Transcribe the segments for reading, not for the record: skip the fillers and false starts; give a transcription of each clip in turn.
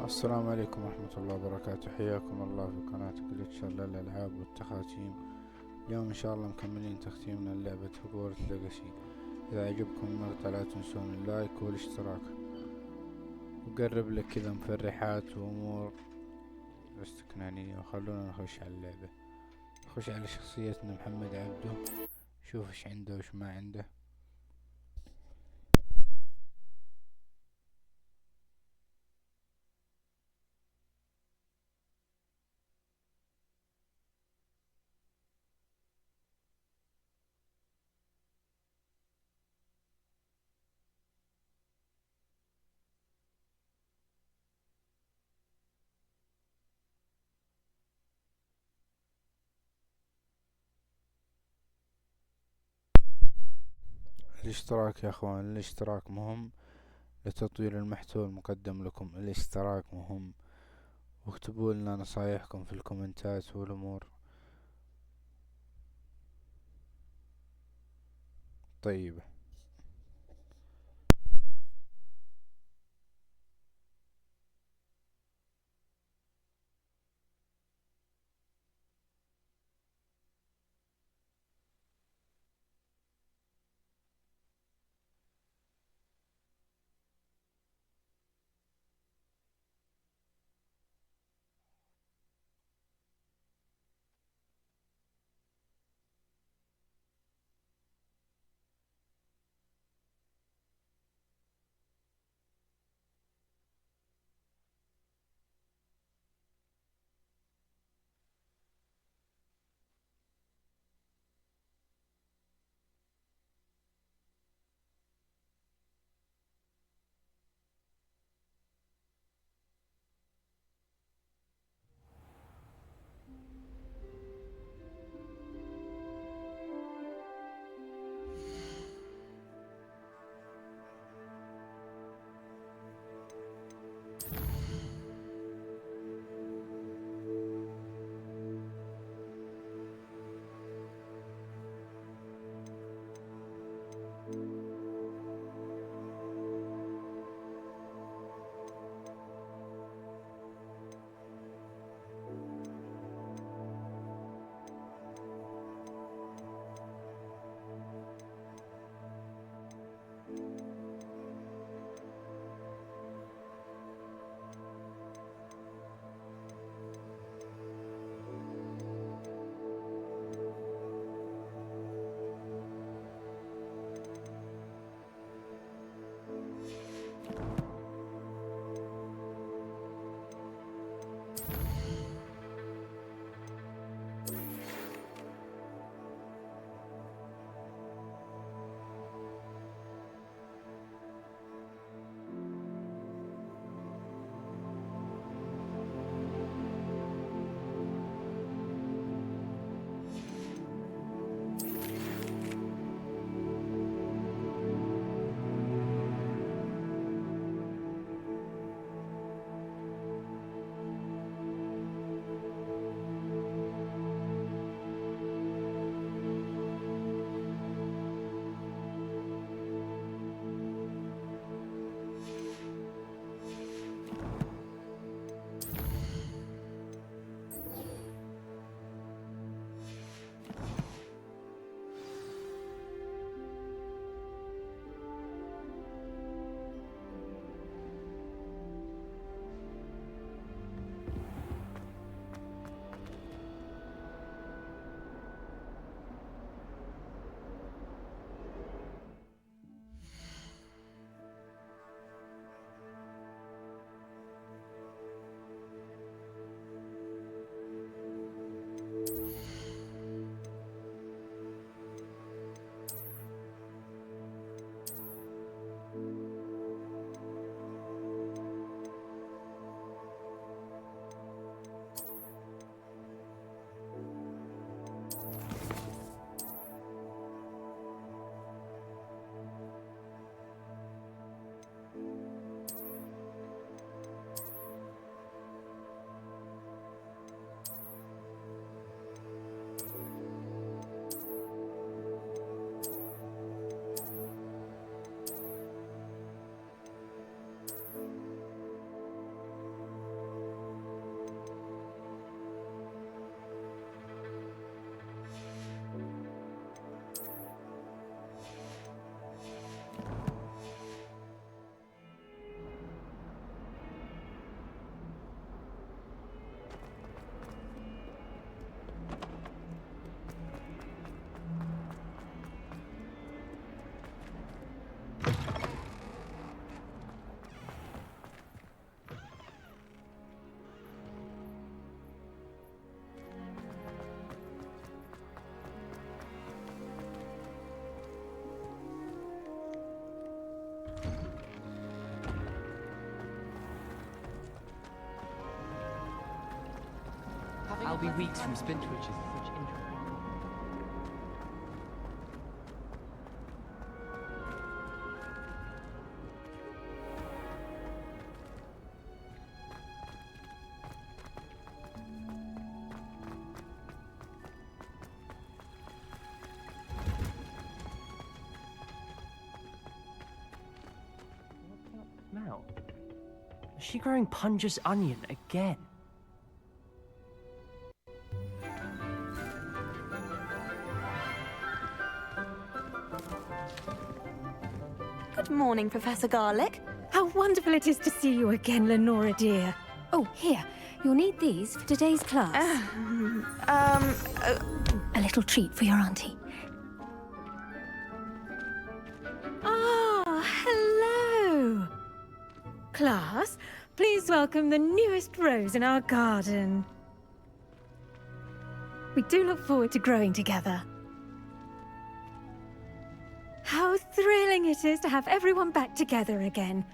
السلام عليكم ورحمة الله وبركاته. حياكم الله في قناة قرية للألعاب والتخاتيم. اليوم إن شاء الله مكملين تختيمنا لعبة هوجورتس ليجاسي. إذا عجبكم المقطع لا تنسون اللايك والاشتراك، وقرب لك كذا مفرحات وأمور استكنانية. وخلونا نخش على اللعبة. نخش على شخصيتنا محمد عبده، شوف ايش عنده وايش ما عنده. الاشتراك يا اخوان، الاشتراك مهم لتطوير المحتوى المقدم لكم. الاشتراك مهم، واكتبوا لنا نصايحكم في الكومنتات والأمور طيبة. I'll be weeks from Spintwitches. Smell. Is she growing Punja's onion again? Good morning, Professor Garlic. How wonderful it is to see you again, Lenora dear. Oh, here. You'll need these for today's class. A little treat for your auntie. Ah, hello. Class, please welcome the newest rose in our garden. We do look forward to growing together. How thrilling it is to have everyone back together again.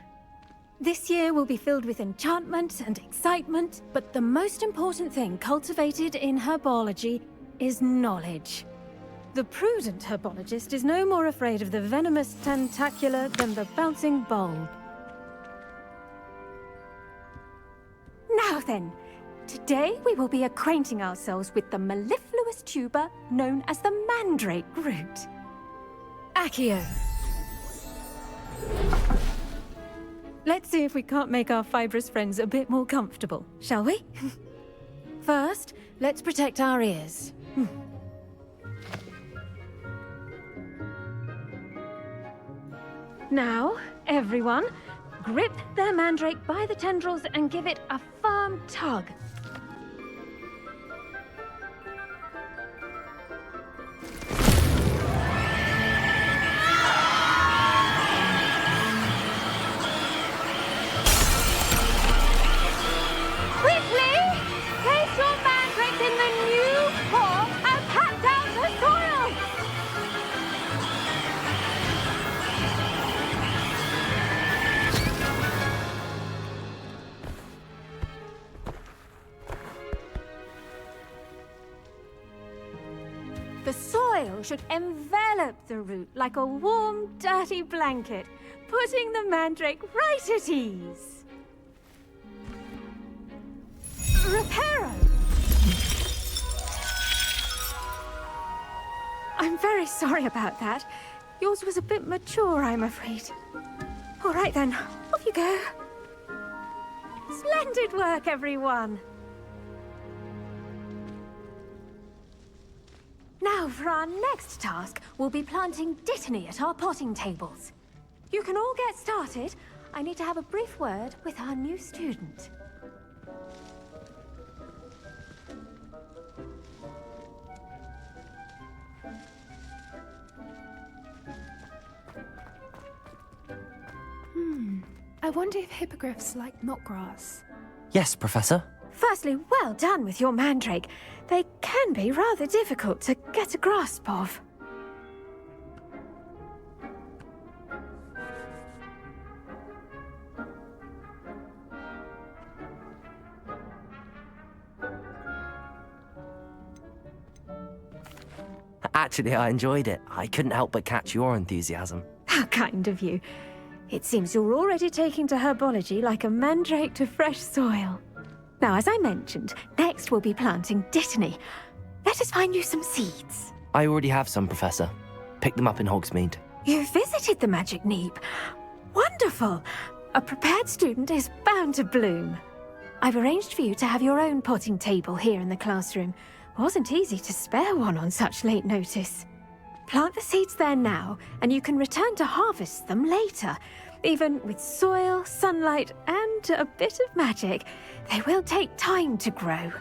This year will be filled with enchantment and excitement, but the most important thing cultivated in herbology is knowledge. The prudent herbologist is no more afraid of the venomous tentacular than the bouncing bulb. Now then, today we will be acquainting ourselves with the mellifluous tuber known as the mandrake root. Accio. Let's see if we can't make our fibrous friends a bit more comfortable, shall we? First, let's protect our ears. Now, everyone, grip their mandrake by the tendrils and give it a firm tug. The soil should envelop the root like a warm, dirty blanket, putting the mandrake right at ease. Reparo! I'm very sorry about that. Yours was a bit mature, I'm afraid. All right then, off you go. Splendid work, everyone! Now, for our next task, we'll be planting dittany at our potting tables. You can all get started. I need to have a brief word with our new student. I wonder if hippogriffs like knotgrass. Yes, Professor. Firstly, well done with your mandrake. They can be rather difficult to get a grasp of. Actually, I enjoyed it. I couldn't help but catch your enthusiasm. How kind of you. It seems you're already taking to herbology like a mandrake to fresh soil. Now, as I mentioned, next we'll be planting dittany. Let us find you some seeds. I already have some, Professor. Picked them up in Hogsmeade. You visited the Magic Neep. Wonderful! A prepared student is bound to bloom. I've arranged for you to have your own potting table here in the classroom. Wasn't easy to spare one on such late notice. Plant the seeds there now, and you can return to harvest them later. Even with soil, sunlight, and a bit of magic, they will take time to grow.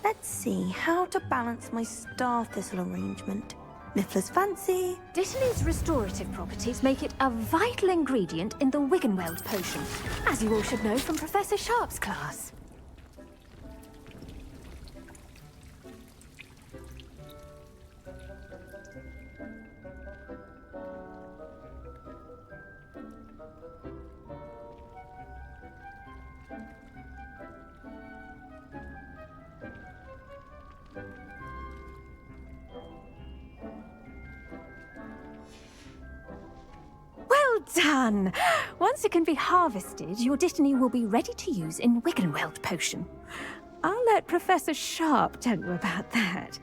Let's see how to balance my star thistle arrangement. Miffler's fancy. Dittany's restorative properties make it a vital ingredient in the Wiggenweld potion, as you all should know from Professor Sharp's class. done! Once it can be harvested, your Dittany will be ready to use in Wiggenweld potion. I'll let Professor Sharp tell you about that.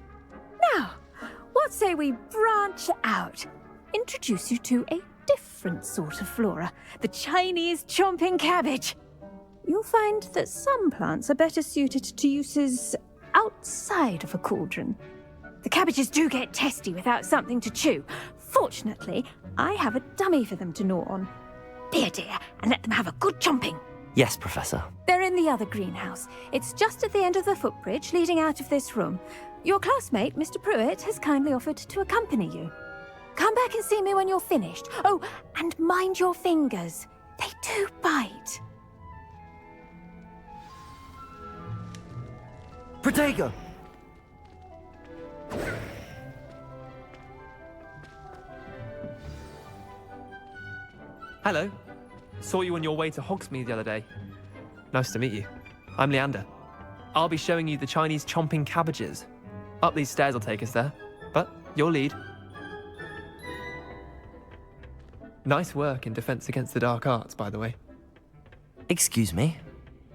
Now, what say we branch out? Introduce you to a different sort of flora, the Chinese chomping cabbage. You'll find that some plants are better suited to uses outside of a cauldron. The cabbages do get testy without something to chew. Fortunately, I have a dummy for them to gnaw on. Be a dear and let them have a good chomping. Yes, Professor. They're in the other greenhouse. It's just at the end of the footbridge leading out of this room. Your classmate, Mr. Pruitt, has kindly offered to accompany you. Come back and see me when you're finished. Oh, and mind your fingers. They do bite. Protego! Hello. Saw you on your way to Hogsmeade the other day. Nice to meet you. I'm Leander. I'll be showing you the Chinese chomping cabbages. Up these stairs will take us there, but you'll lead. Nice work in Defense Against the Dark Arts, by the way. Excuse me?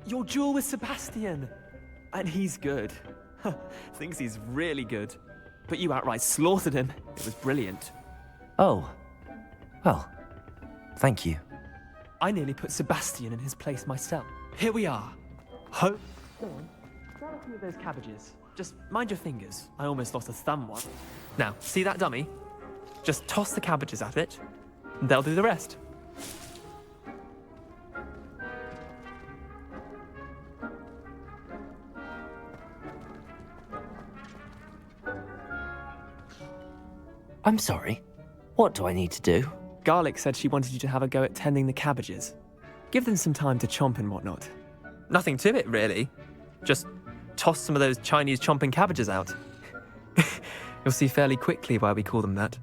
Your duel with Sebastian! And he's good. Thinks he's really good. But you outright slaughtered him. It was brilliant. Oh. Well, thank you. I nearly put Sebastian in his place myself. Here we are. Go on. Grab a few of those cabbages. Just mind your fingers. I almost lost a thumb once. Now, see that dummy? Just toss the cabbages at it, and they'll do the rest. I'm sorry. What do I need to do? Garlic said she wanted you to have a go at tending the cabbages. Give them some time to chomp and whatnot. Nothing to it, really. Just toss some of those Chinese chomping cabbages out. You'll see fairly quickly why we call them that.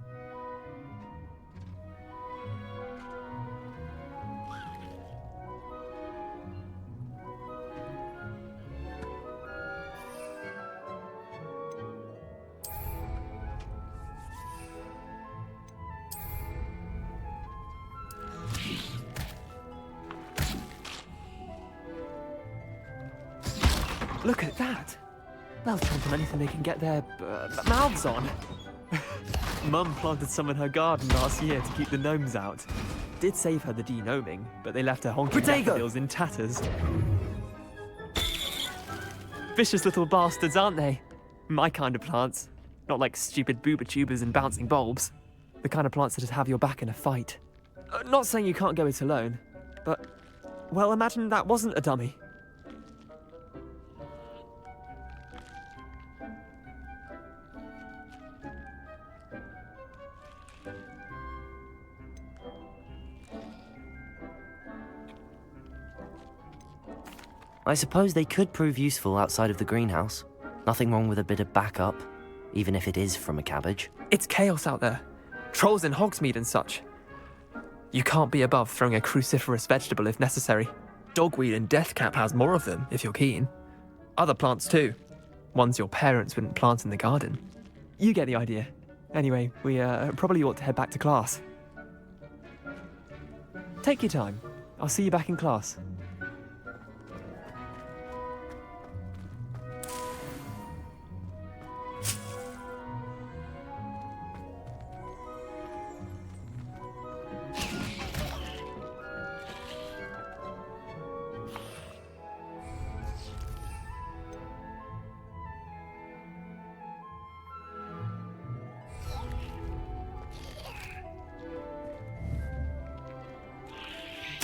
Look at that! They'll chomp on anything they can get their mouths on. Mum planted some in her garden last year to keep the gnomes out. Did save her the de-gnoming, but they left her honking daffodils in tatters. Vicious little bastards, aren't they? My kind of plants. Not like stupid booba tubers and bouncing bulbs. The kind of plants that just have your back in a fight. Not saying you can't go it alone, but... well, imagine that wasn't a dummy. I suppose they could prove useful outside of the greenhouse. Nothing wrong with a bit of backup, even if it is from a cabbage. It's chaos out there. Trolls in Hogsmeade and such. You can't be above throwing a cruciferous vegetable if necessary. Dogweed and deathcap has more of them, if you're keen. Other plants too. Ones your parents wouldn't plant in the garden. You get the idea. Anyway, we probably ought to head back to class. Take your time. I'll see you back in class.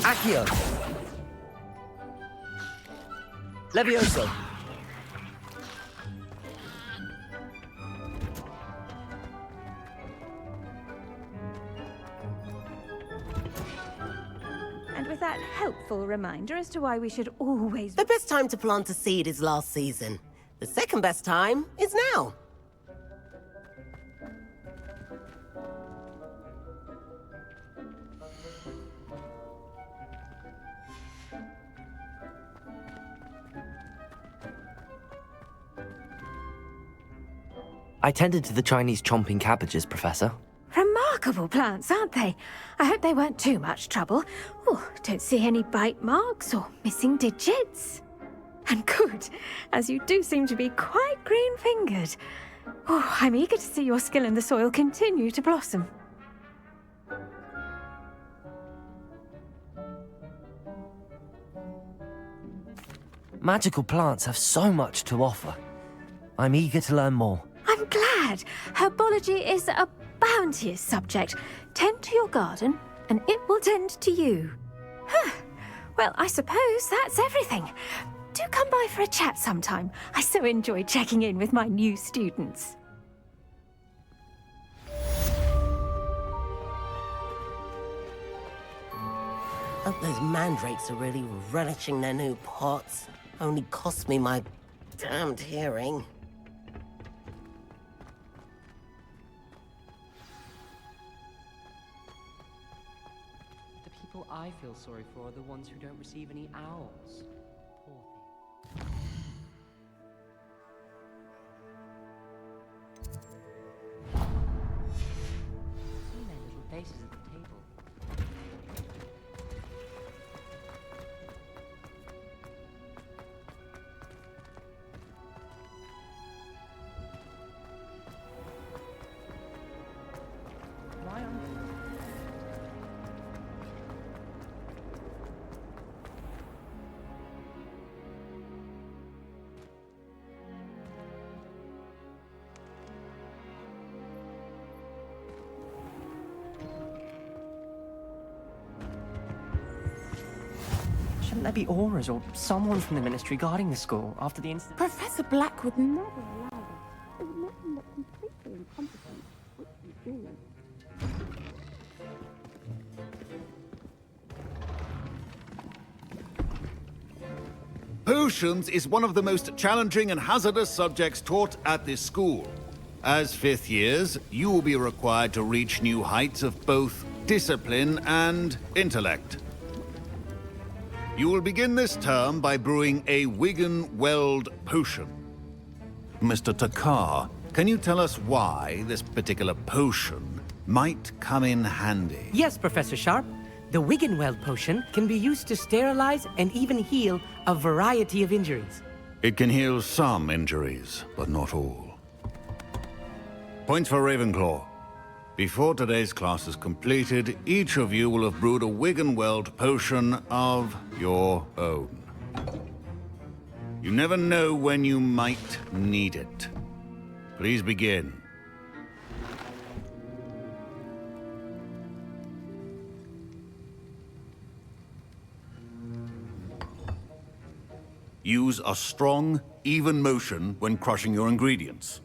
Accio! Levioso! And with that helpful reminder as to why we should always... The best time to plant a seed is last season. The second best time is now. I tended to the Chinese chomping cabbages, Professor. remarkable plants, aren't they? I hope they weren't too much trouble. Oh, don't see any bite marks or missing digits. And good, as you do seem to be quite green-fingered. Oh, I'm eager to see your skill in the soil continue to blossom. Magical plants have so much to offer. I'm eager to learn more. I'm glad. Herbology is a bounteous subject. Tend to your garden, and it will tend to you. Huh. Well, I suppose that's everything. Do come by for a chat sometime. I so enjoy checking in with my new students. Hope those mandrakes are really relishing their new pots. Only cost me my damned hearing. The people I feel sorry for are the ones who don't receive any owls. Poor things. See their little faces at the table. Why aren't they? Shouldn't there be auras or someone from the ministry guarding the school after the incident? Professor Black would never allow this. It would make him look completely incompetent, which he is. Potions is one of the most challenging and hazardous subjects taught at this school. As fifth years, you will be required to reach new heights of both discipline and intellect. You will begin this term by brewing a Wigan-Weld potion. Mr. Takar, can you tell us why this particular potion might come in handy? Yes, Professor Sharp. The Wigan-Weld potion can be used to sterilize and even heal a variety of injuries. It can heal some injuries, but not all. Points for Ravenclaw. Before today's class is completed, each of you will have brewed a Wigan-Weld potion of your own. You never know when you might need it. Please begin. Use a strong, even motion when crushing your ingredients.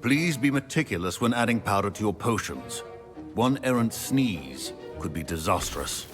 Please be meticulous when adding powder to your potions. One errant sneeze could be disastrous.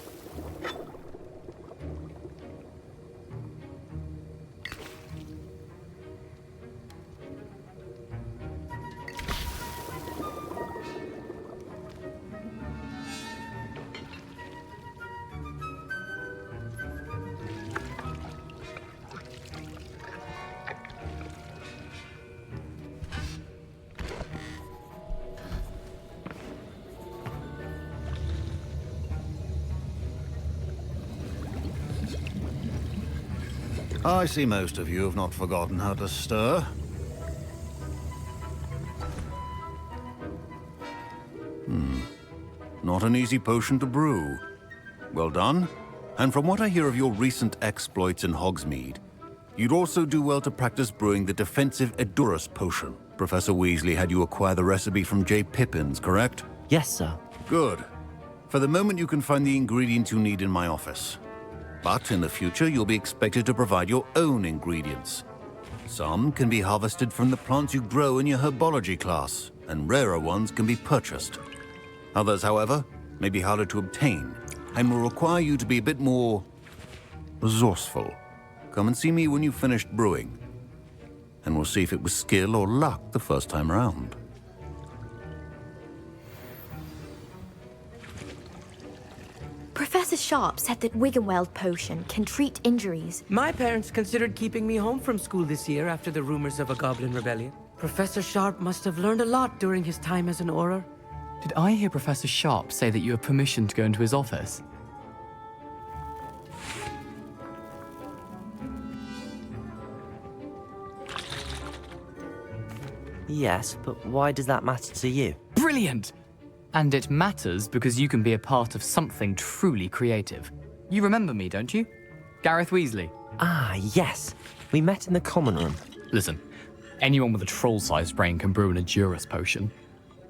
I see most of you have not forgotten how to stir. Not an easy potion to brew. Well done. And from what I hear of your recent exploits in Hogsmeade, you'd also do well to practice brewing the defensive Edurus potion. Professor Weasley had you acquire the recipe from J. Pippins, correct? Yes, sir. Good. For the moment, you can find the ingredients you need in my office. But in the future, you'll be expected to provide your own ingredients. Some can be harvested from the plants you grow in your herbology class, and rarer ones can be purchased. Others, however, may be harder to obtain, and will require you to be a bit more resourceful. Come and see me when you've finished brewing, and we'll see if it was skill or luck the first time around. Professor Professor Sharp said that Wiggenweld potion can treat injuries. My parents considered keeping me home from school this year after the rumors of a goblin rebellion. Professor Sharp must have learned a lot during his time as an Auror. Did I hear Professor Sharp say that you have permission to go into his office? Yes, but why does that matter to you? Brilliant! And it matters because you can be a part of something truly creative. You remember me, don't you? Gareth Weasley. Ah, yes. We met in the common room. Listen, anyone with a troll-sized brain can brew an Hogwars potion.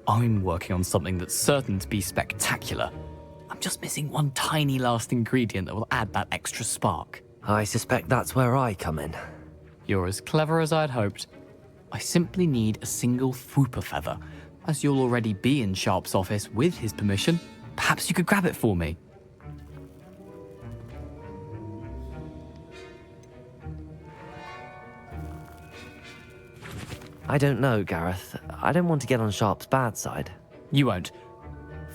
I'm working on something that's certain to be spectacular. I'm just missing one tiny last ingredient that will add that extra spark. I suspect that's where I come in. You're as clever as I'd hoped. I simply need a single Fwooper feather. As you'll already be in Sharp's office with his permission, perhaps you could grab it for me. I don't know, Gareth. I don't want to get on Sharp's bad side. You won't.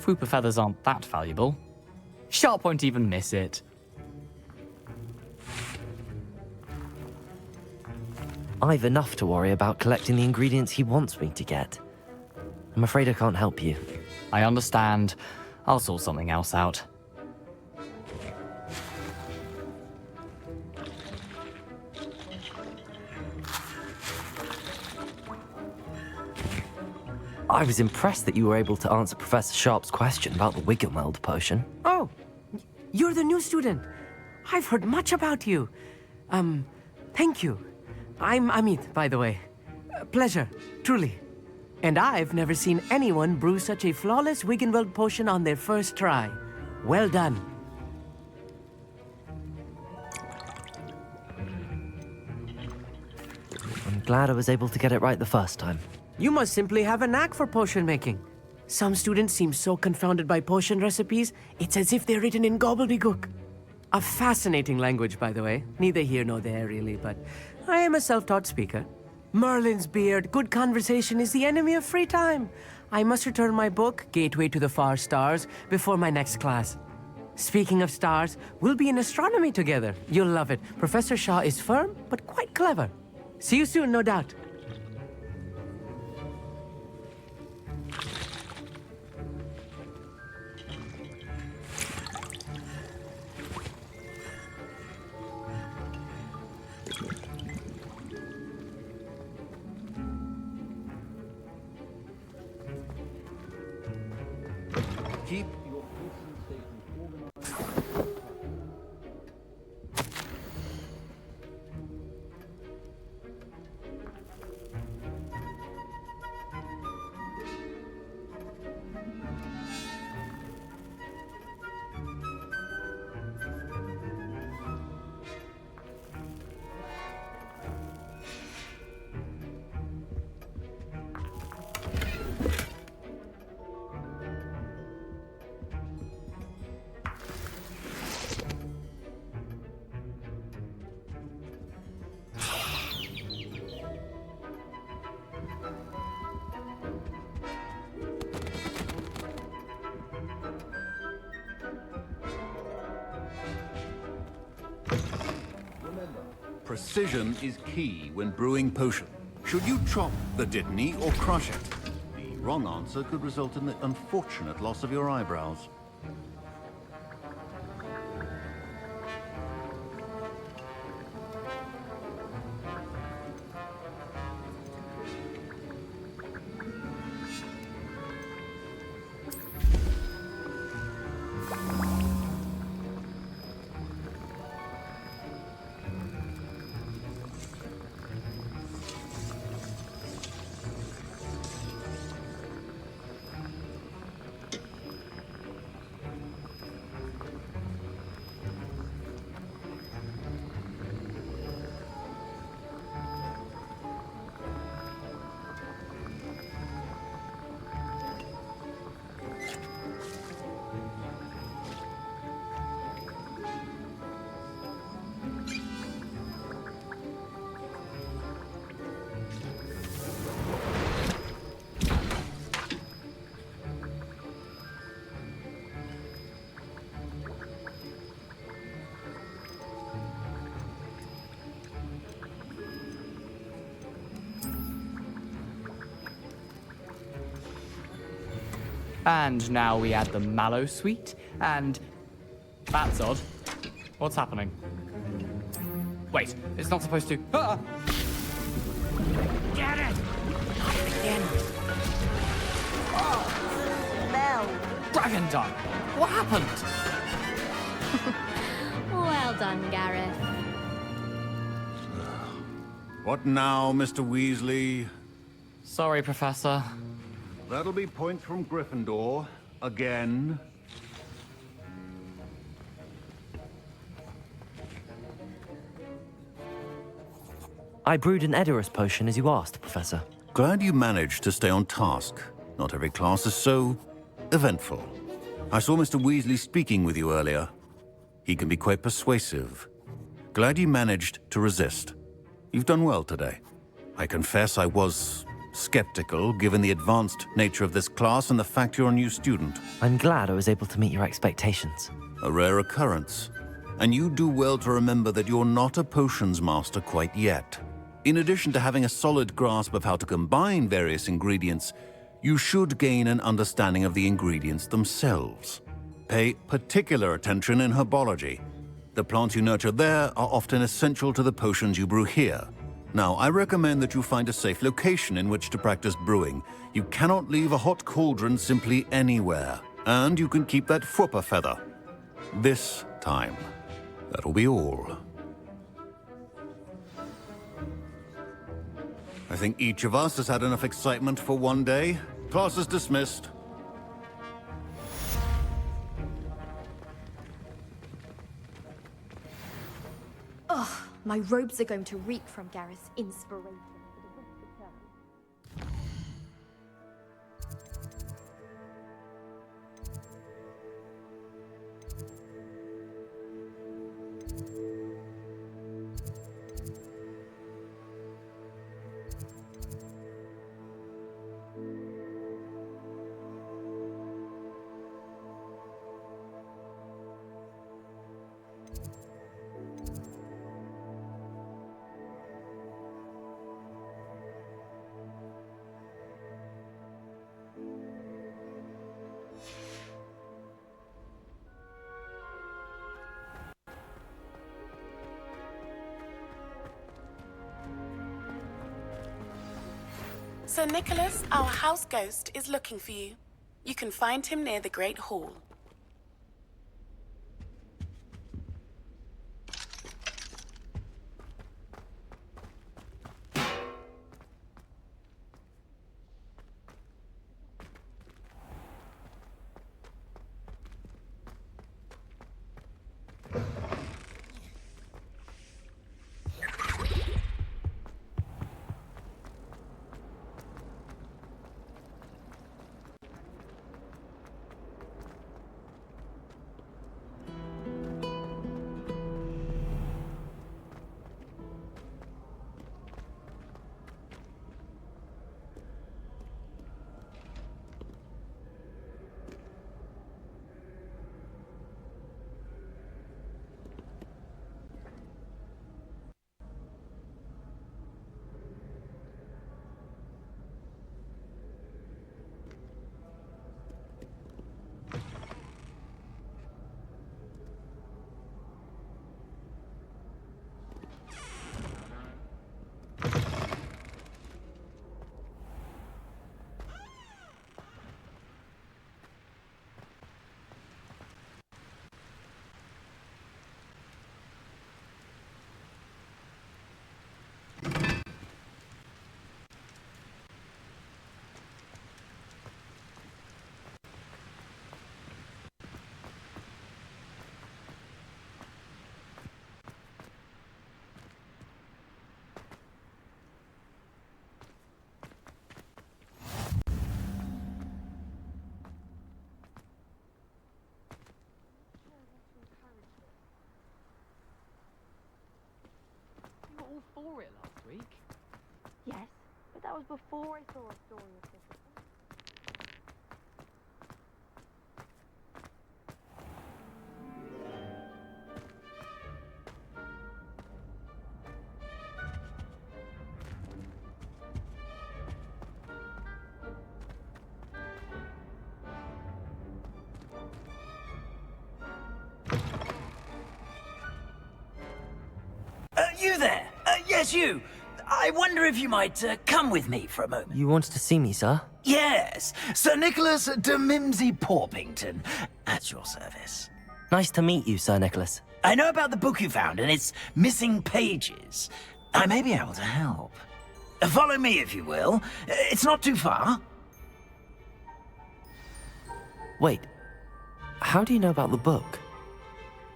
Fwooper feathers aren't that valuable. Sharp won't even miss it. I've enough to worry about collecting the ingredients he wants me to get. I'm afraid I can't help you. I understand. I'll sort something else out. I was impressed that you were able to answer Professor Sharp's question about the Wiggenweld potion. Oh, you're the new student. I've heard much about you. Thank you. I'm Amit, by the way. Pleasure, truly. And I've never seen anyone brew such a flawless Wiggenweld potion on their first try. Well done. I'm glad I was able to get it right the first time. You must simply have a knack for potion making. Some students seem so confounded by potion recipes, it's as if they're written in gobbledygook. A fascinating language, by the way. Neither here nor there, really, but I am a self-taught speaker. Merlin's beard, good conversation is the enemy of free time. I must return my book, Gateway to the Far Stars, before my next class. Speaking of stars, we'll be in astronomy together. You'll love it. Professor Shaw is firm, but quite clever. See you soon, no doubt. Keep Precision is key when brewing potion. Should you chop the dittany or crush it? The wrong answer could result in the unfortunate loss of your eyebrows. And now we add the mallow sweet, and... That's odd. What's happening? Wait, it's not supposed to... Ah! Get it! Not again. Bell. Dragon dung! What happened? Well done, Gareth. What now, Mr. Weasley? Sorry, Professor. That'll be points from Gryffindor. Again. I brewed an Edorus potion as you asked, Professor. Glad you managed to stay on task. Not every class is so eventful. I saw Mr. Weasley speaking with you earlier. He can be quite persuasive. Glad you managed to resist. You've done well today. I confess I was skeptical, given the advanced nature of this class and the fact you're a new student. I'm glad I was able to meet your expectations. A rare occurrence. And you do well to remember that you're not a potions master quite yet. In addition to having a solid grasp of how to combine various ingredients, you should gain an understanding of the ingredients themselves. Pay particular attention in herbology. The plants you nurture there are often essential to the potions you brew here. Now, I recommend that you find a safe location in which to practice brewing. You cannot leave a hot cauldron simply anywhere. And you can keep that Fwooper feather. This time. That'll be all. I think each of us has had enough excitement for one day. Class is dismissed. Ugh, my robes are going to reek from Gareth's inspiration for the rest of the term. Sir Nicholas, our house ghost, is looking for you. You can find him near the Great Hall. All for it last week. Yes, but that was before I saw a story of this. You there? Yes, you. I wonder if you might come with me for a moment. You wanted to see me, sir? Yes, Sir Nicholas de Mimsy Porpington, at your service. Nice to meet you, Sir Nicholas. I know about the book you found and its missing pages. I may be able to help. Follow me, if you will. It's not too far. Wait, how do you know about the book?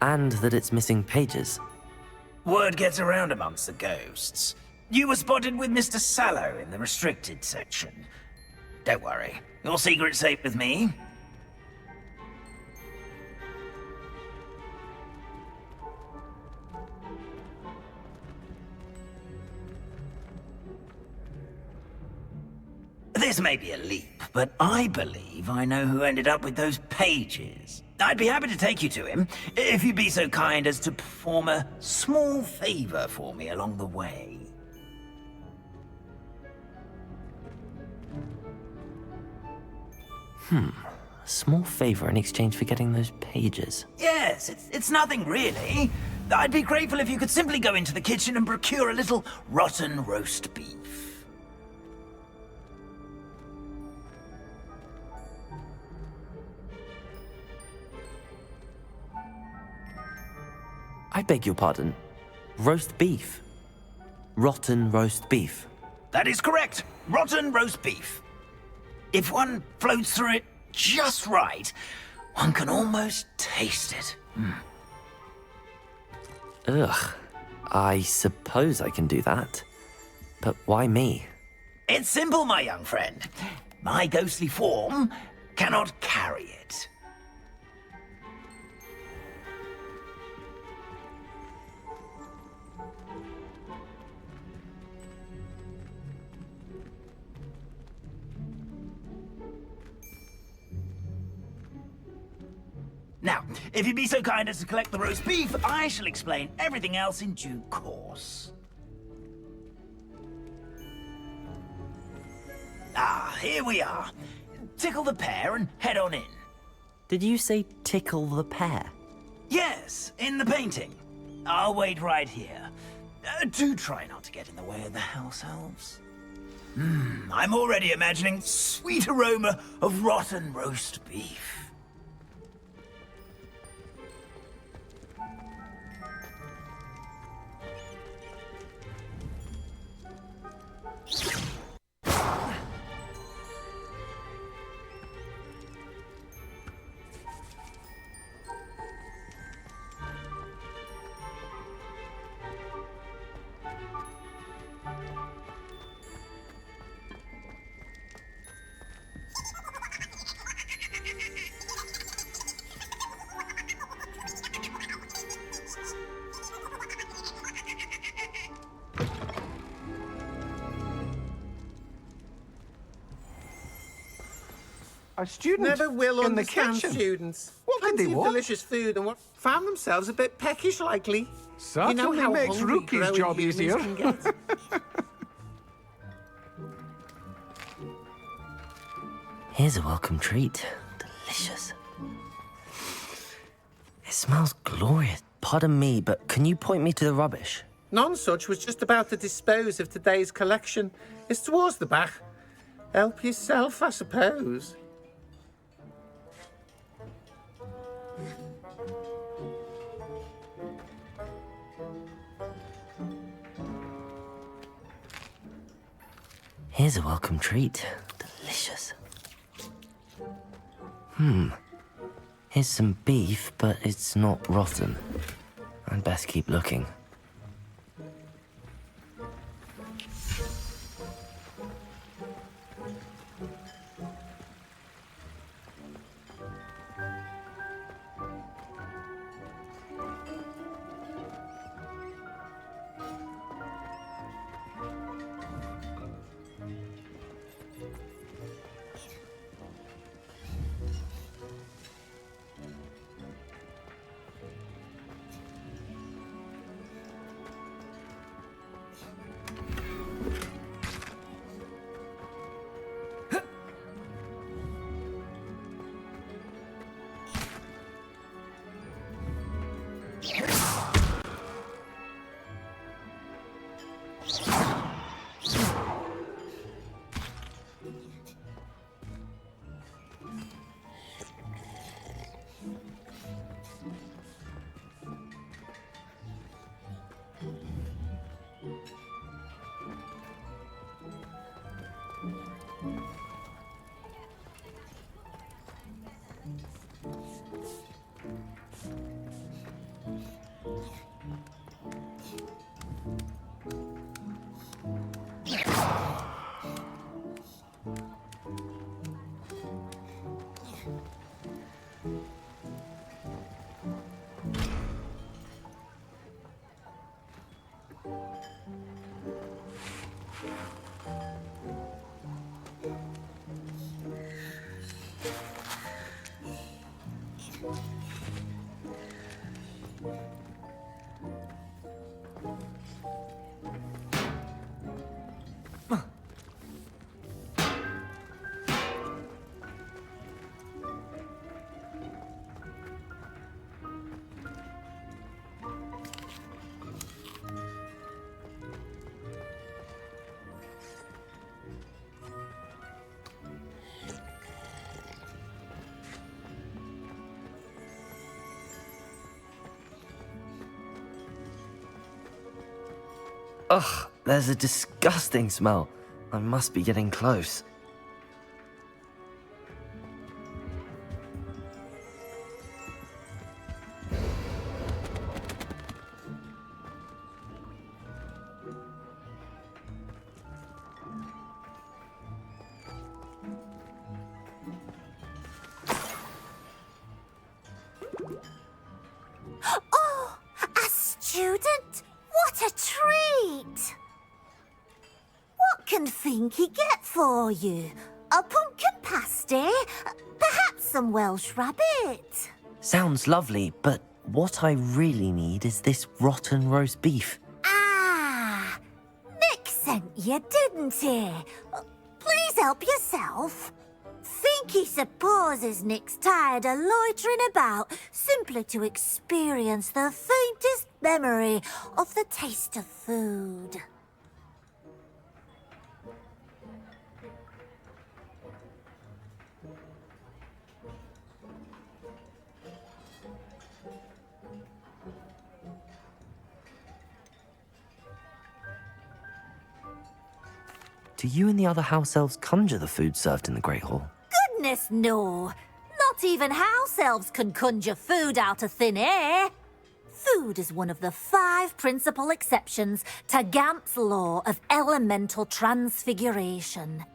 And that it's missing pages? Word gets around amongst the ghosts. You were spotted with Mr. Sallow in the restricted section. Don't worry, your secret's safe with me. This may be a leap, but I believe I know who ended up with those pages. I'd be happy to take you to him, if you'd be so kind as to perform a small favor for me along the way. A small favor in exchange for getting those pages. Yes, it's nothing really. I'd be grateful if you could simply go into the kitchen and procure a little rotten roast beef. I beg your pardon. Roast beef. Rotten roast beef. That is correct. Rotten roast beef. If one floats through it just right, one can almost taste it. Ugh. I suppose I can do that. But why me? It's simple, my young friend. My ghostly form cannot carry it. Now, if you'd be so kind as to collect the roast beef, I shall explain everything else in due course. Ah, here we are. Tickle the pear and head on in. Did you say tickle the pear? Yes, in the painting. I'll wait right here. Do try not to get in the way of the house elves. I'm already imagining sweet aroma of rotten roast beef. A student never will in the understand kitchen. students. What did Plenty they of want? delicious food and what found themselves a bit peckish, likely. Certainly you know how makes hungry Rookie's growing job humans easier. can get. Here's a welcome treat. Delicious. It smells glorious. Pardon me, but can you point me to the rubbish? Nonsuch was just about to dispose of today's collection. It's towards the back. Help yourself, I suppose. Here's a welcome treat. Delicious. Here's some beef, but it's not rotten. I'd best keep looking. Ugh, there's a disgusting smell. I must be getting close. Oh, a student? What a treat! What can Finky get for you? A pumpkin pasty? Perhaps some Welsh rabbit? Sounds lovely, but what I really need is this rotten roast beef. Ah, Nick sent you, didn't he? Please help yourself. Finky supposes Nick's tired of loitering about simply to experience the faintest memory of the taste of food. Do you and the other house elves conjure the food served in the Great Hall? Goodness, no. Not even house elves can conjure food out of thin air. Food is one of the 5 principal exceptions to Gamp's law of elemental transfiguration.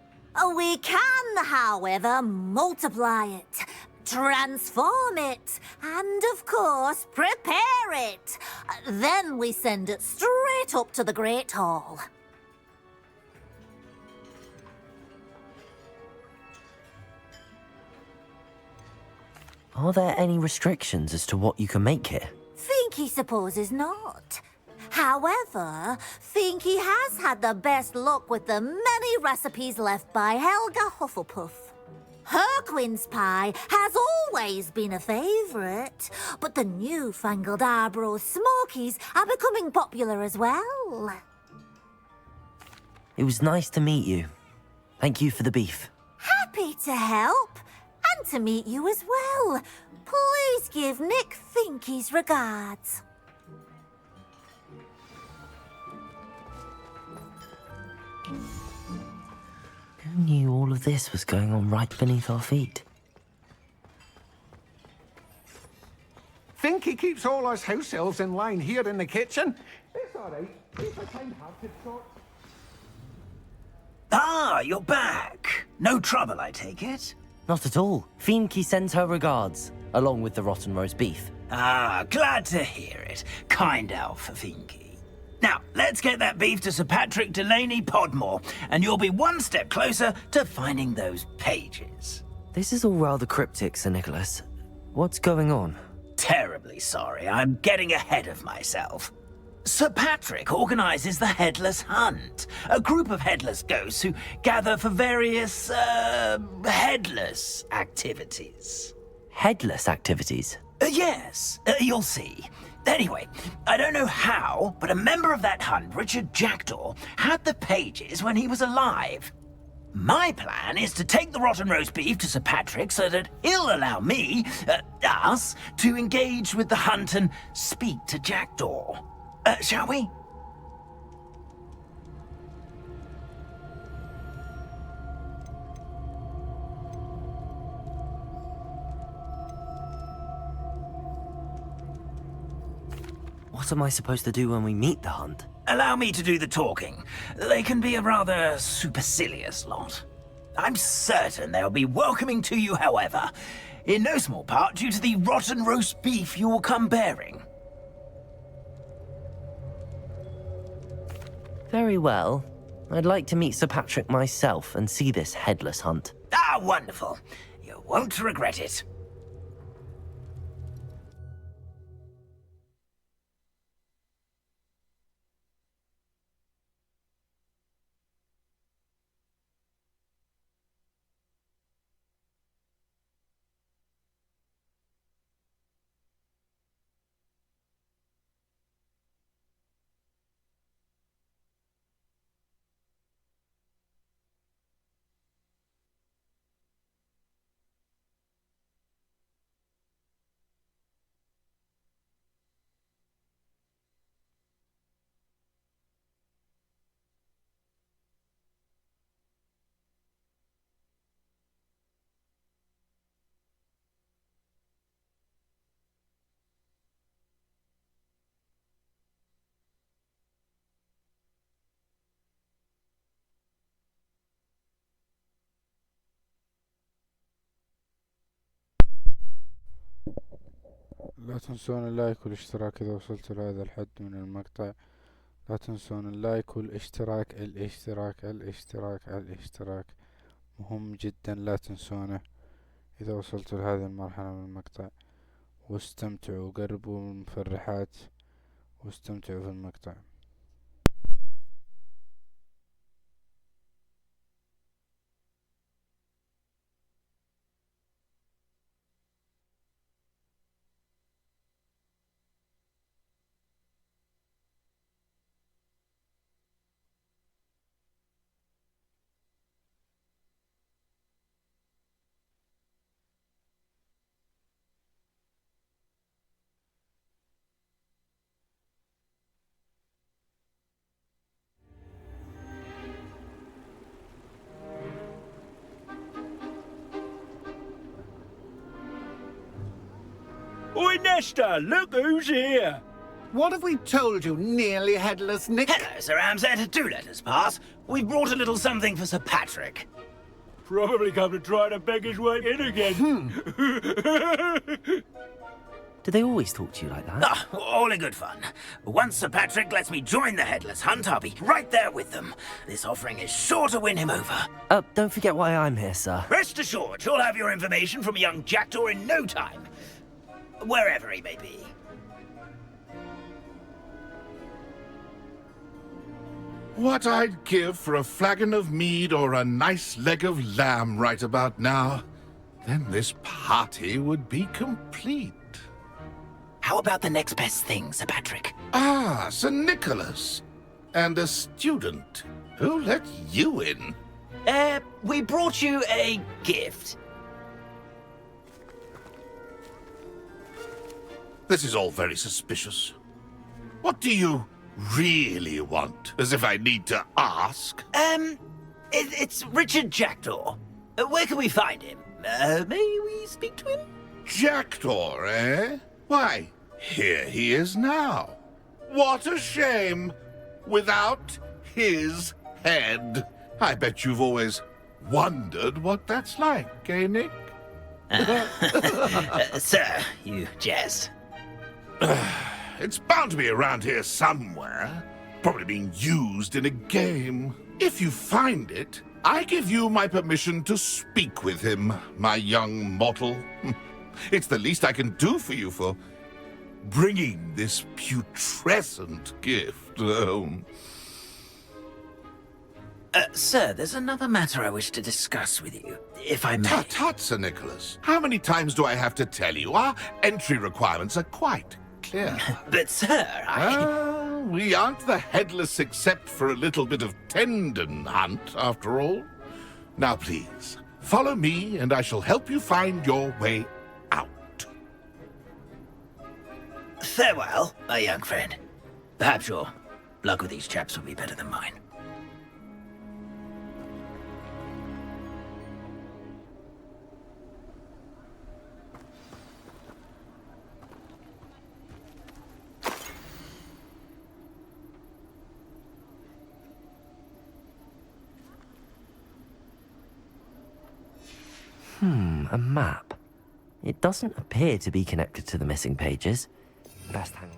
We can, however, multiply it, transform it, and, of course, prepare it. Then we send it straight up to the Great Hall. Are there any restrictions as to what you can make here? Finky supposes not. However, Finky has had the best luck with the many recipes left by Helga Hufflepuff. Her quince pie has always been a favourite, but the newfangled Arbroath Smokies are becoming popular as well. It was nice to meet you. Thank you for the beef. Happy to help, and to meet you as well. Please give Nick Finky's regards. Who knew all of this was going on right beneath our feet? Finky keeps all us house elves in line here in the kitchen. It's all right. It's a kind-hearted sort. Ah, you're back. No trouble, I take it? Not at all. Finky sends her regards, along with the rotten roast beef. Ah, glad to hear it. Kind elf, Finky. Now, let's get that beef to Sir Patrick Delaney Podmore, and you'll be one step closer to finding those pages. This is all rather cryptic, Sir Nicholas. What's going on? Terribly sorry, I'm getting ahead of myself. Sir Patrick organises the Headless Hunt, a group of headless ghosts who gather for various, headless activities. Headless activities? Yes, you'll see. Anyway, I don't know how, but a member of that hunt, Richard Jackdaw, had the pages when he was alive. My plan is to take the rotten roast beef to Sir Patrick so that he'll allow me, us, to engage with the hunt and speak to Jackdaw. Shall we? What am I supposed to do when we meet the hunt? Allow me to do the talking. They can be a rather supercilious lot. I'm certain they'll be welcoming to you, however, in no small part due to the rotten roast beef you'll come bearing. Very well. I'd like to meet Sir Patrick myself and see this headless hunt. Ah, wonderful. You won't regret it. لا تنسون اللايك والاشتراك إذا وصلتوا لهذا الحد من المقطع. لا تنسون اللايك والاشتراك، الاشتراك مهم جدا، لا تنسونه إذا وصلتوا لهذه المرحلة من المقطع. واستمتعوا، قربوا من المفرحات واستمتعوا في المقطع. Oi, Nesta, look who's here. What have we told you, nearly headless Nick? Hello, Sir Ramsay. Do let us pass. We've brought a little something for Sir Patrick. Probably come to try to beg his way in again. Do they always talk to you like that? Ah, all in good fun. Once Sir Patrick lets me join the Headless Hunt, I'll be right there with them. This offering is sure to win him over. Don't forget why I'm here, sir. Rest assured, you'll have your information from a young jackdaw in no time. Wherever he may be. What I'd give for a flagon of mead or a nice leg of lamb right about now. Then this party would be complete. How about the next best thing, Sir Patrick? Ah, Sir Nicholas. And a student. Who let you in? We brought you a gift. This is all very suspicious. What do you really want? As if I need to ask? It's Richard Jackdaw. Where can we find him? May we speak to him? Jackdaw, eh? Why, here he is now. What a shame. Without his head. I bet you've always wondered what that's like, eh, Nick? Sir, you jest. It's bound to be around here somewhere. Probably being used in a game. If you find it, I give you my permission to speak with him, my young mortal. It's the least I can do for you for bringing this putrescent gift home. Sir, there's another matter I wish to discuss with you, if I may. Tut, tut, Sir Nicholas. How many times do I have to tell you? Our entry requirements are quite clear. But, sir, we aren't the headless except for a little bit of tendon hunt, after all. Now, please, follow me, and I shall help you find your way out. Farewell, my young friend. Perhaps your luck with these chaps will be better than mine. A map. It doesn't appear to be connected to the missing pages. Best hang on.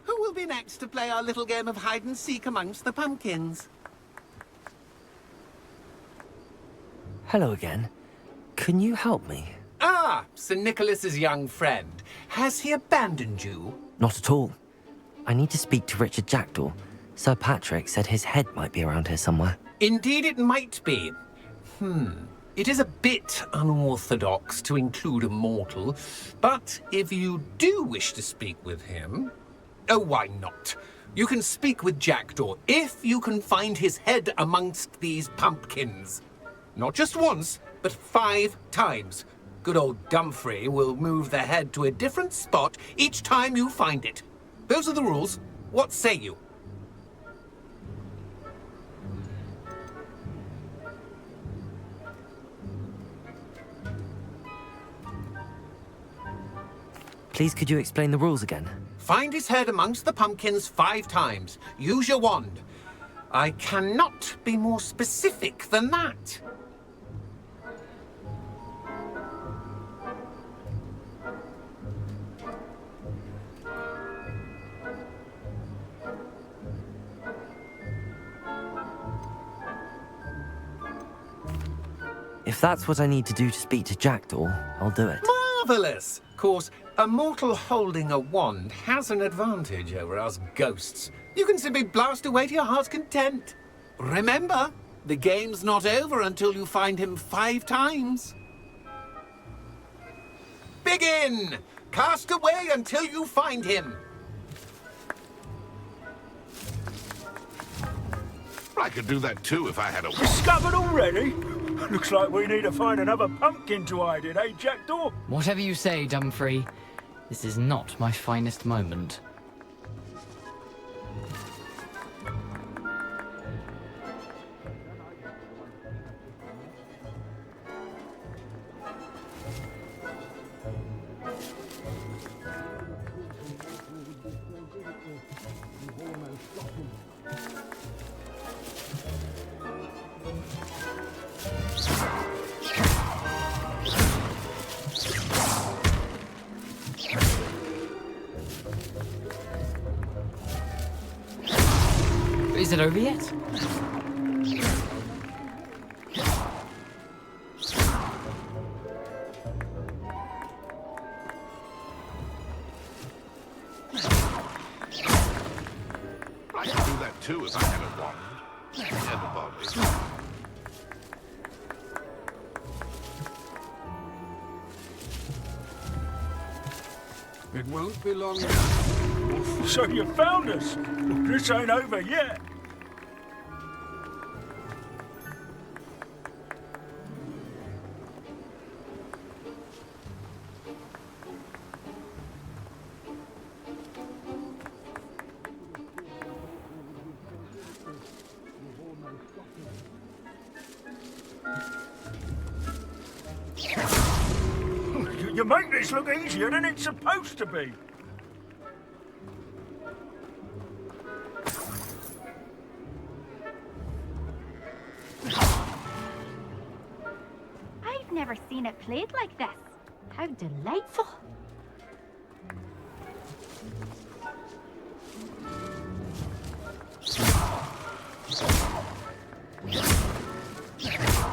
Who will be next to play our little game of hide-and-seek amongst the pumpkins? Hello again. Can you help me? Ah, Sir Nicholas's young friend. Has he abandoned you? Not at all. I need to speak to Richard Jackdaw. Sir Patrick said his head might be around here somewhere. Indeed it might be. It is a bit unorthodox to include a mortal, but if you do wish to speak with him... Oh, why not? You can speak with Jackdaw if you can find his head amongst these pumpkins. Not just once, but 5 times. Good old Dumfrey will move the head to a different spot each time you find it. Those are the rules. What say you? Please, could you explain the rules again? Find his head amongst the pumpkins 5 times. Use your wand. I cannot be more specific than that. If that's what I need to do to speak to Jackdaw, I'll do it. Marvellous! Of course, a mortal holding a wand has an advantage over us ghosts. You can simply blast away to your heart's content. Remember, the game's not over until you find him 5 times. Begin! Cast away until you find him. I could do that too if I had a... Discovered already? Looks like we need to find another pumpkin to hide in, eh, Jackdaw? Whatever you say, Dumfrey. This is not my finest moment. Is it over yet? I could do that too if I had a wand and a body. It won't be long now. So you found us? This ain't over yet. You make this look easier than it's supposed to be. I've never seen it played like this. How delightful.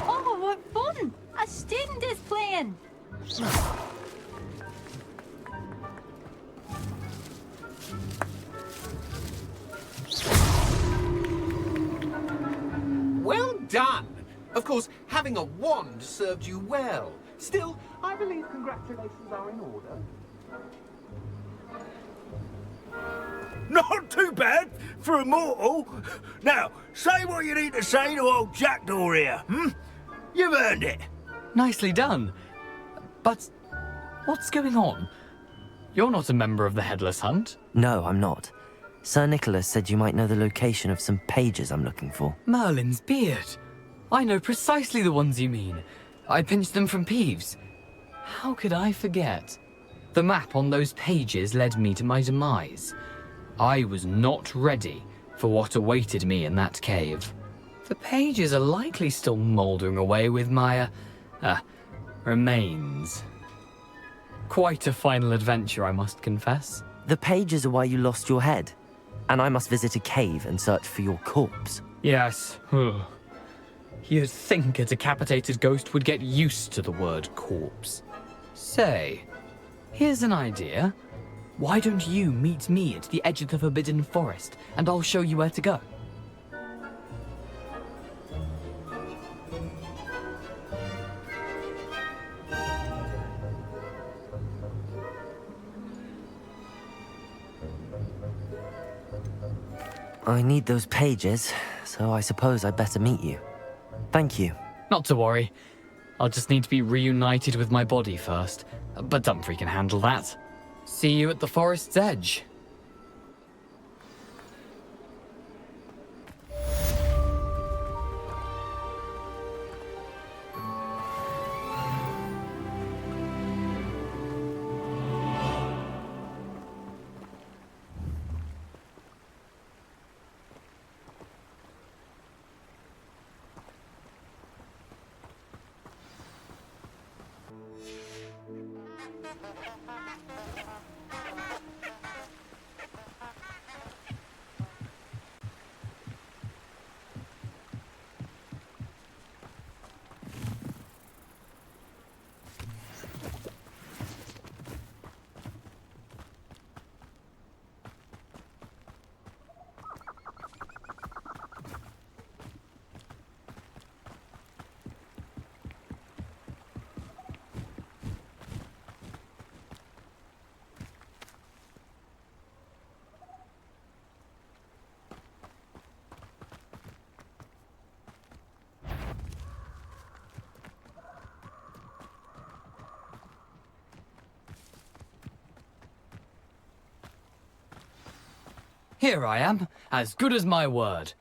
Oh, what fun! A student is playing. Well done! Of course, having a wand served you well. Still, I believe congratulations are in order. Not too bad for a mortal. Now, say what you need to say to old Jackdaw here, hmm? You've earned it. Nicely done. But what's going on? You're not a member of the Headless Hunt. No, I'm not. Sir Nicholas said you might know the location of some pages I'm looking for. Merlin's beard. I know precisely the ones you mean. I pinched them from Peeves. How could I forget? The map on those pages led me to my demise. I was not ready for what awaited me in that cave. The pages are likely still mouldering away with my, remains. Quite a final adventure, I must confess. The pages are why you lost your head, and I must visit a cave and search for your corpse. Yes. You'd think a decapitated ghost would get used to the word corpse. Say, here's an idea. Why don't you meet me at the edge of the Forbidden Forest, and I'll show you where to go? I need those pages, so I suppose I'd better meet you. Thank you. Not to worry. I'll just need to be reunited with my body first. But Dumfries can handle that. See you at the forest's edge. Here I am, as good as my word.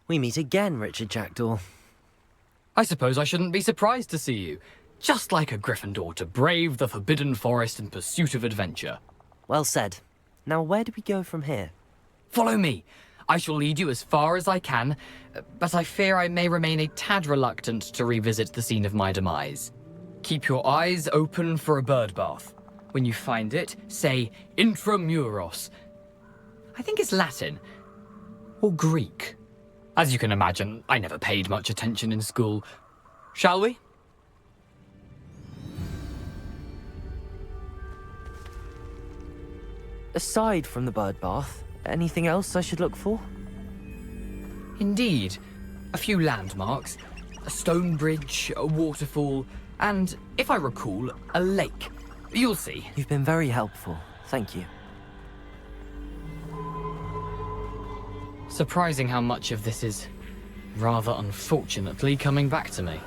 We meet again, Richard Jackdaw. I suppose I shouldn't be surprised to see you. Just like a Gryffindor to brave the Forbidden Forest in pursuit of adventure. Well said. Now where do we go from here? Follow me. I shall lead you as far as I can, but I fear I may remain a tad reluctant to revisit the scene of my demise. Keep your eyes open for a bird bath. When you find it, say intramuros. I think it's Latin. Or Greek. As you can imagine, I never paid much attention in school. Shall we? Aside from the bird bath, anything else I should look for? Indeed. A few landmarks. A stone bridge, a waterfall, and, if I recall, a lake. You'll see. You've been very helpful. Thank you. Surprising how much of this is, rather unfortunately, coming back to me.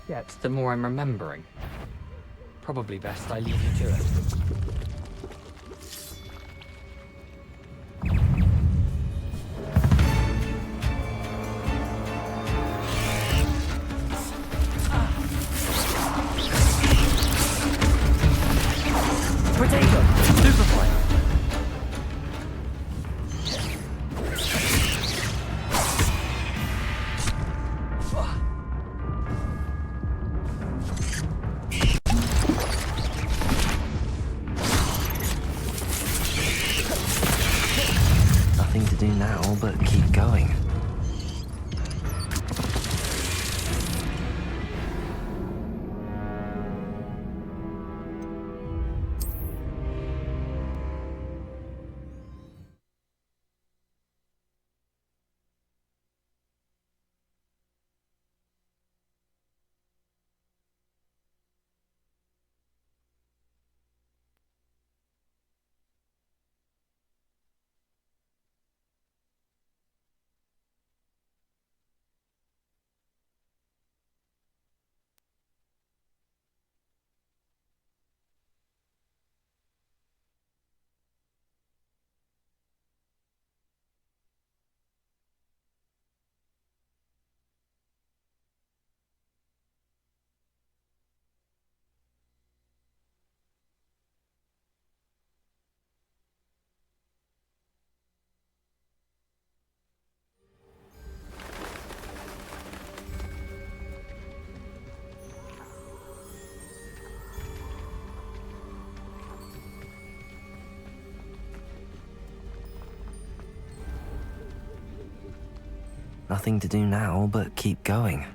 Yet, the more I'm remembering. Probably best I leave you to it. Nothing to do now but keep going. Nothing to do now but keep going.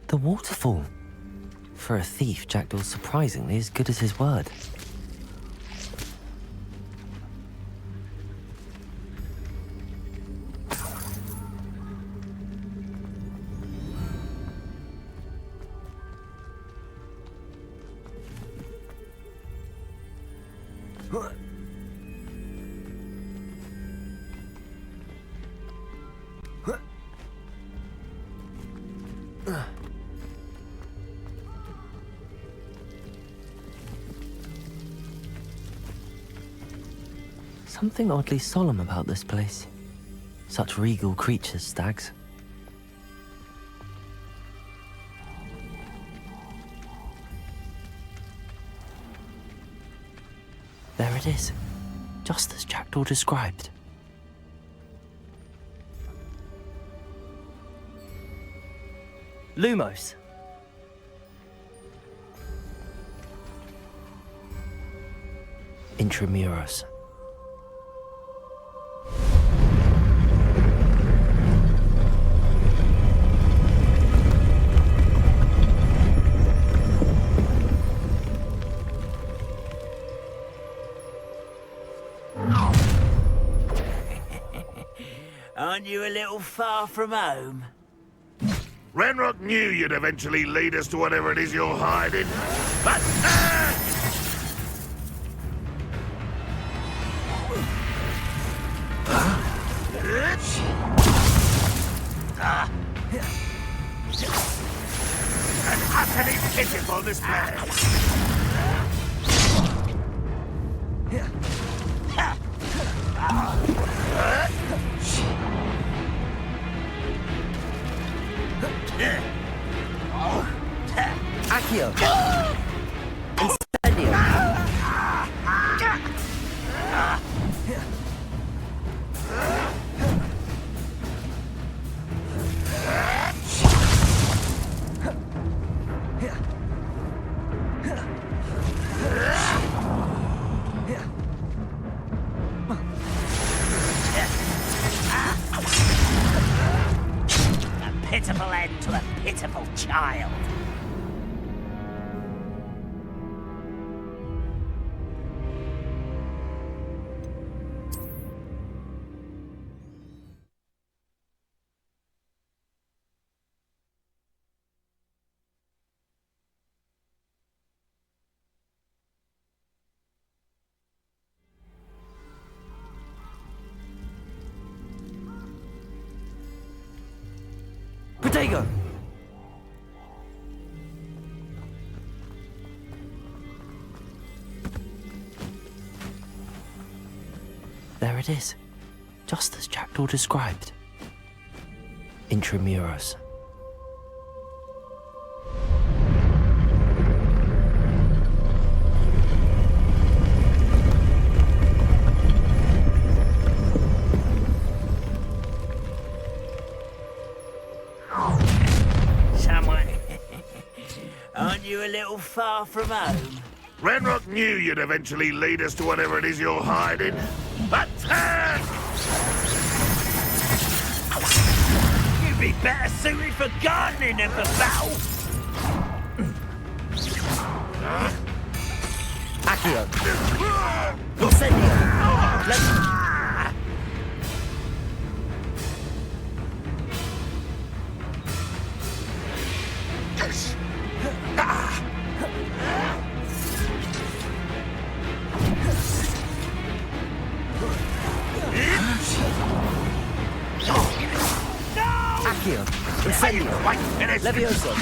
The waterfall. For a thief, Jackdaw's surprisingly as good as his word. Something oddly solemn about this place. Such regal creatures, stags. There it is, just as Jackdaw described. Lumos. Intramuros. Aren't you a little far from home? Renrock knew you'd eventually lead us to whatever it is you're hiding. But an utterly pitiful display. Accio! Incendio! A pitiful end to a pitiful child. Protego! There it is, just as Jackdaw described. Intramuros. Someone... Aren't you a little far from home? Renrock knew you'd eventually lead us to whatever it is you're hiding. Attack! You'd be better suited for gardening than for battle. Accio! Incendio! Let's... Accio! Incendio! Levioso!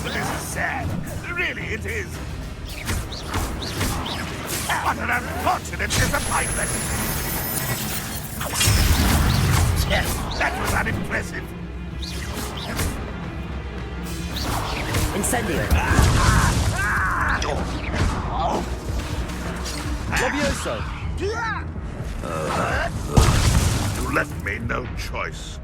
This is sad. Really, it is. What an unfortunate disappointment! That was unimpressive. Incendio! Levioso! You left me no choice.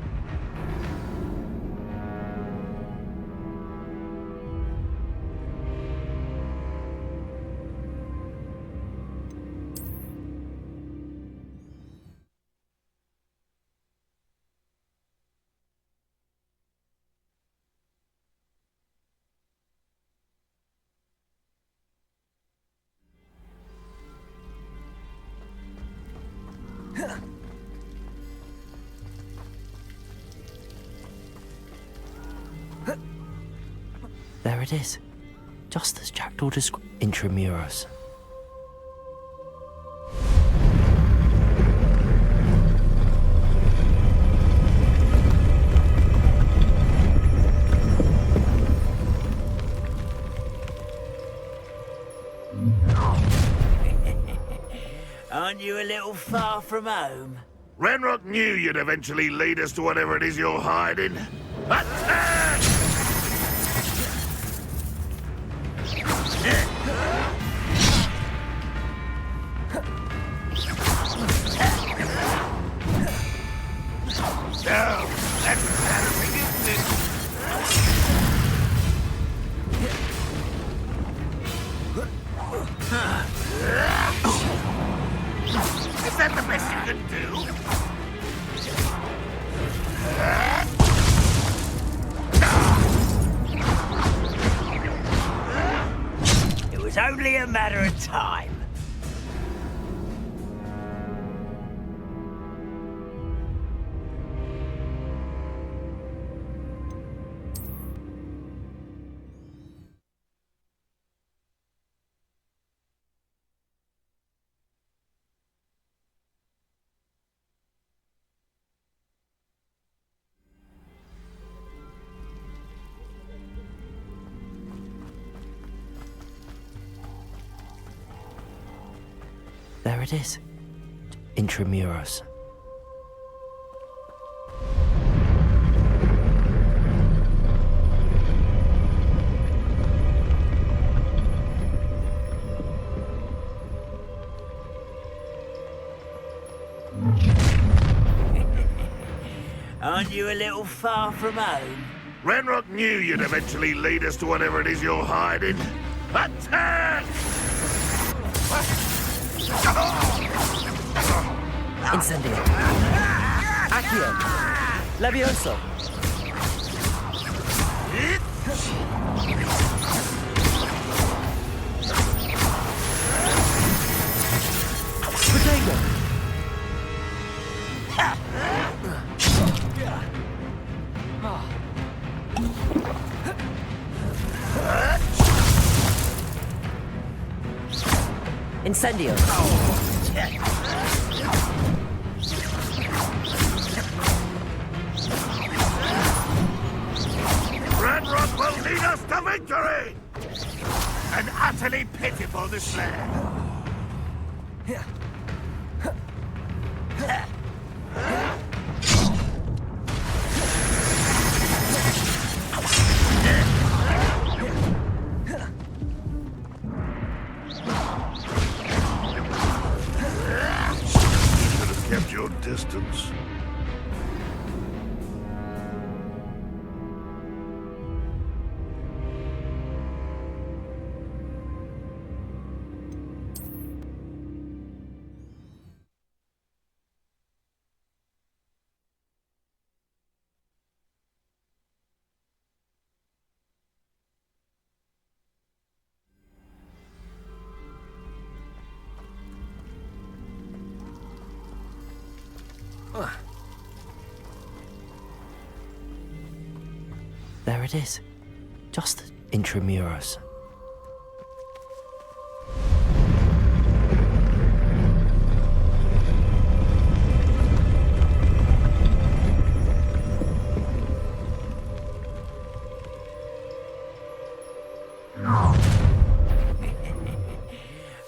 There it is, just as Jackdaw described. Intramuros. Aren't you a little far from home? Renrock knew you'd eventually lead us to whatever it is you're hiding. Attack! No, that's embarrassing, isn't it? Is that the best you can do? It was only a matter of time. There it is. Intramuros. Aren't you a little far from home? Renrock knew you'd eventually lead us to whatever it is you're hiding. Attack! Incendio. Accio. Levioso. Potato. Incendio. Renrock will lead us to victory! An utterly pitiful despair. Kept your distance. There it is. Just Intramuros.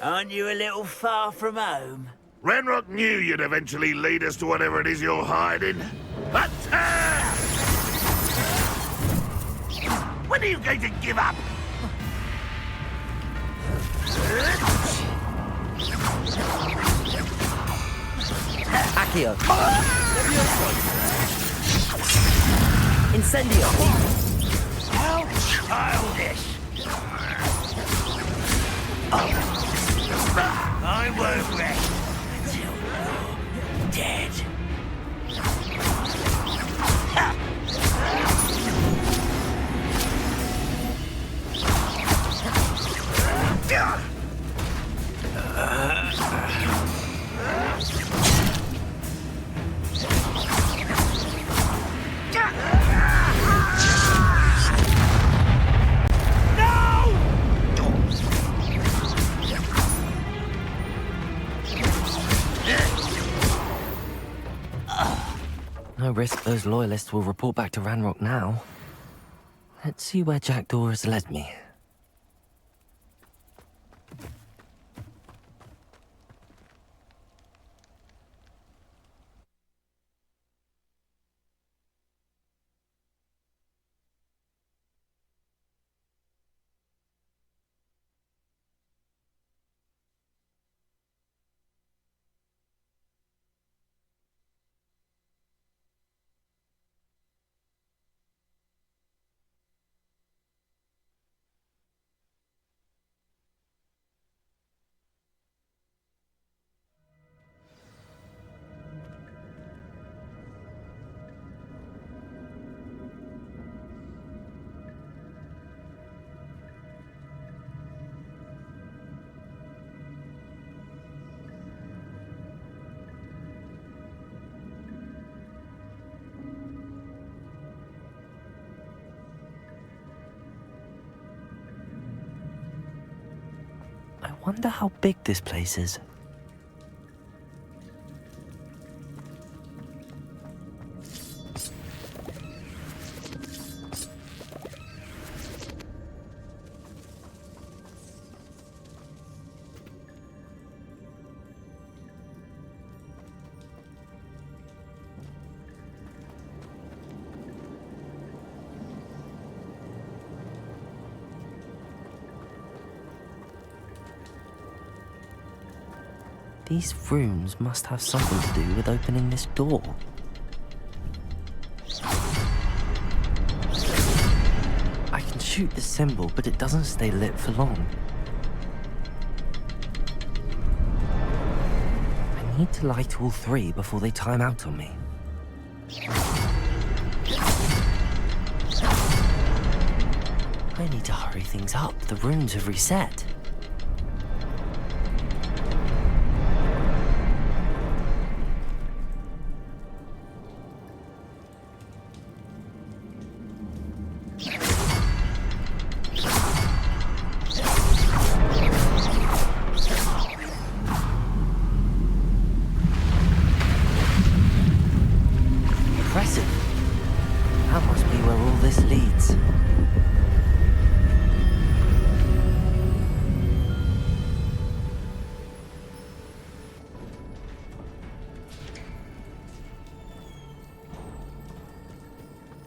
Aren't you a little far from home? Renrock knew you'd eventually lead us to whatever it is you're hiding. Attack! When are you going to give up? Accio. Incendio. How childish! I won't rest until you're dead. No! no risk those loyalists will report back to Ranrock now. Let's see where Jackdaw has led me. I wonder how big this place is. These rooms must have something to do with opening this door. I can shoot the symbol, but it doesn't stay lit for long. I need to light all three before they time out on me. I need to hurry things up. The rooms have reset.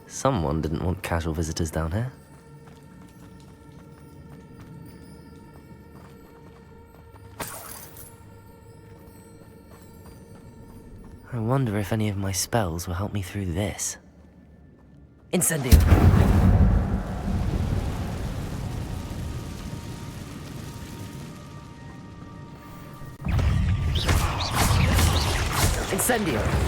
Someone didn't want casual visitors down here. I wonder if any of my spells will help me through this. Incendio! Incendio!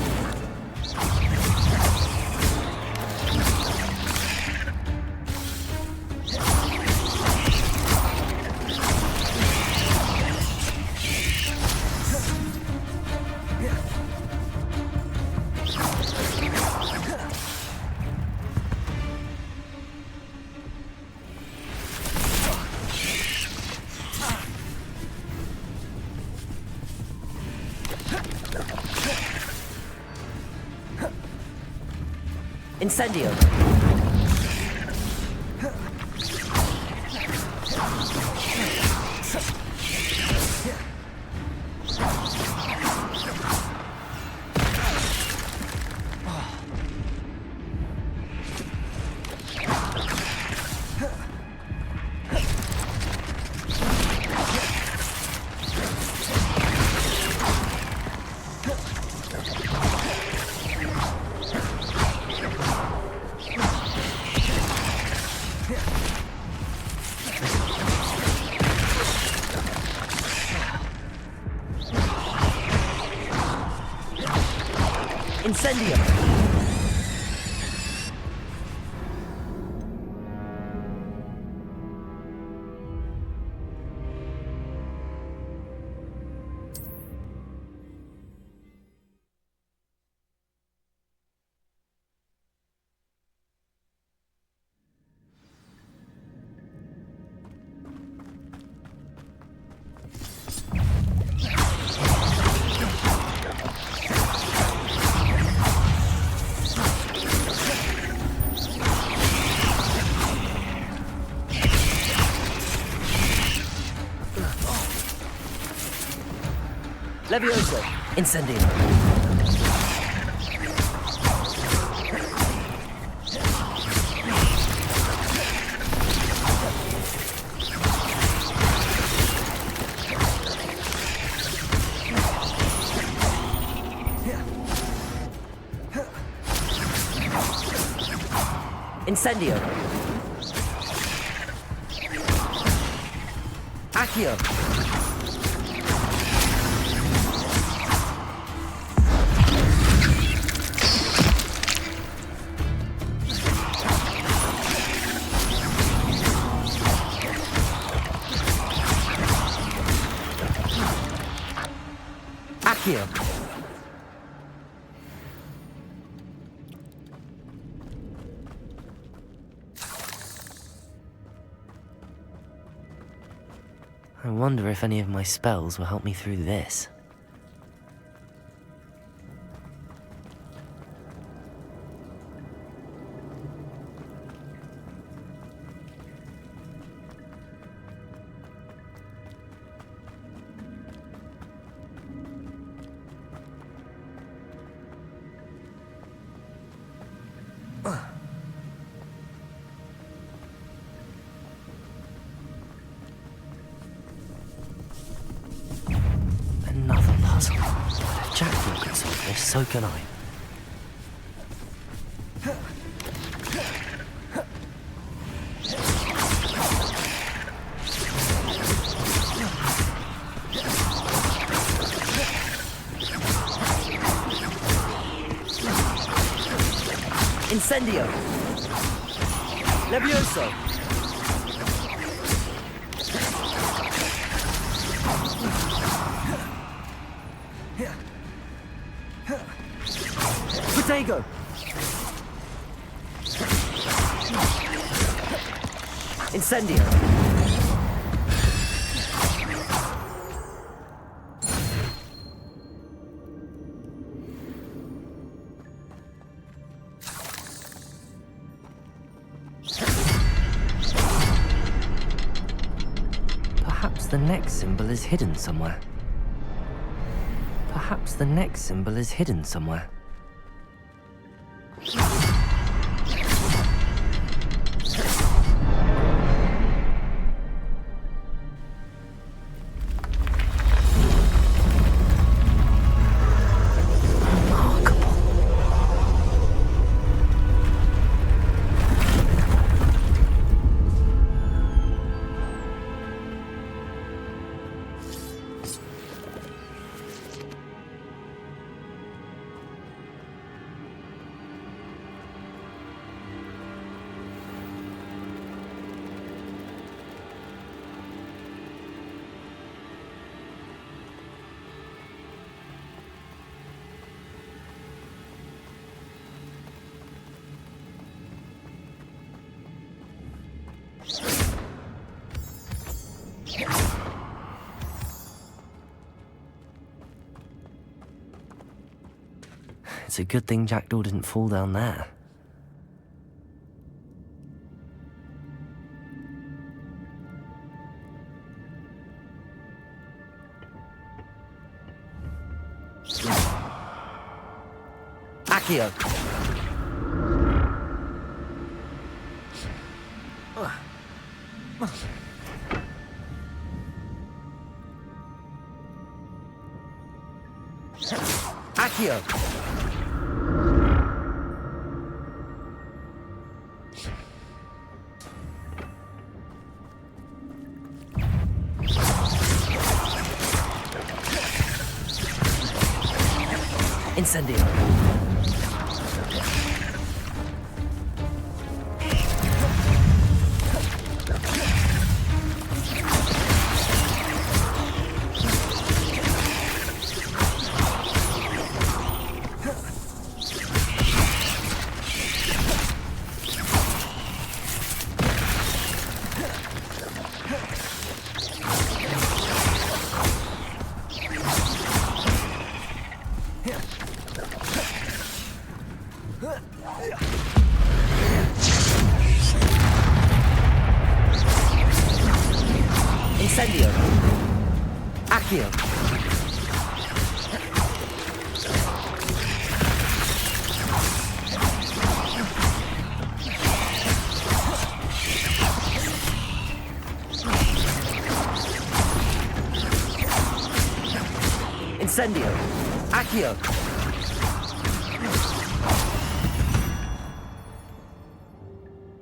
Incendio! Incendio! Levioso. Incendio. Incendio. Accio. Accio. I wonder if any of my spells will help me through this. Another puzzle. If Jackdaw can solve this, so can I. Incendio! Levioso! Protego! Incendio! Perhaps the next symbol is hidden somewhere. Perhaps the next symbol is hidden somewhere. It's a good thing Jackdaw didn't fall down there. Accio! Accio! Incendio! Incendio! Accio! Incendio! Accio!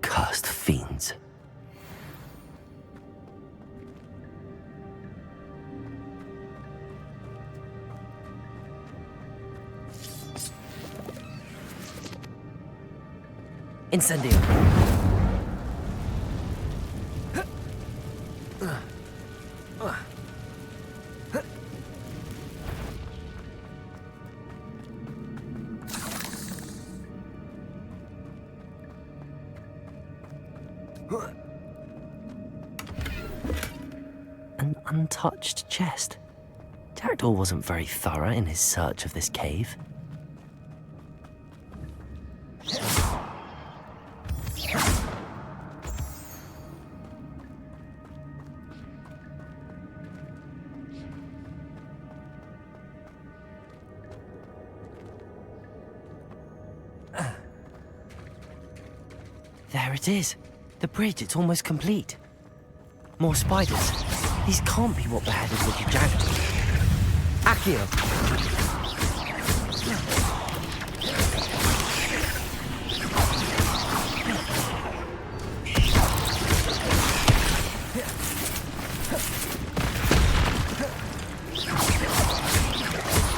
Cursed fiends. Incendio! An untouched chest. Jackdaw wasn't very thorough in his search of this cave. There it is. The bridge, it's almost complete. More spiders. These can't be what beheaded little Jackdaw. Accio!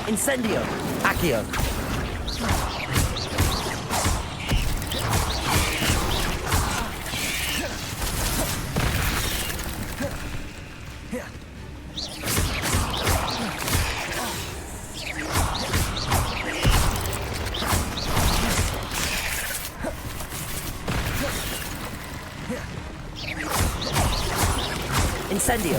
Incendio! Accio! Incendio!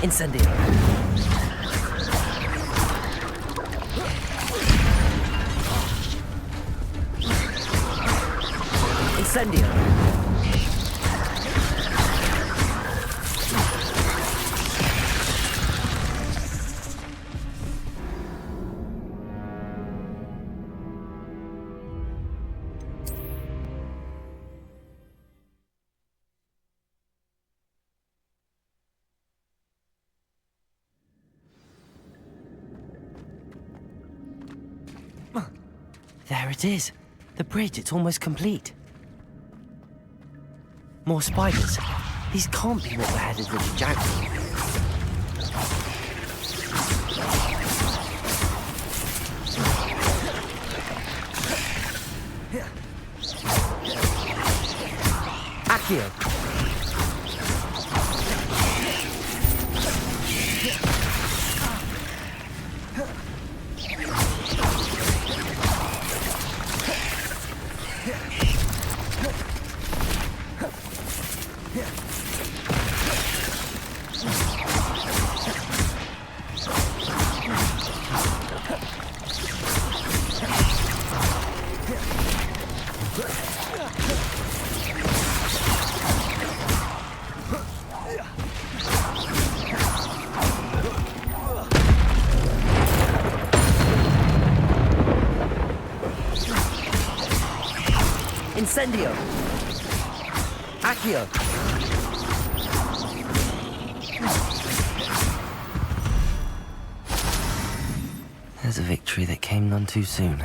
Incendio! Incendio! There it is. The bridge, it's almost complete. More spiders. These can't be what beheaded little Jackdaw. Accio! Incendio! Accio! There's a victory that came none too soon.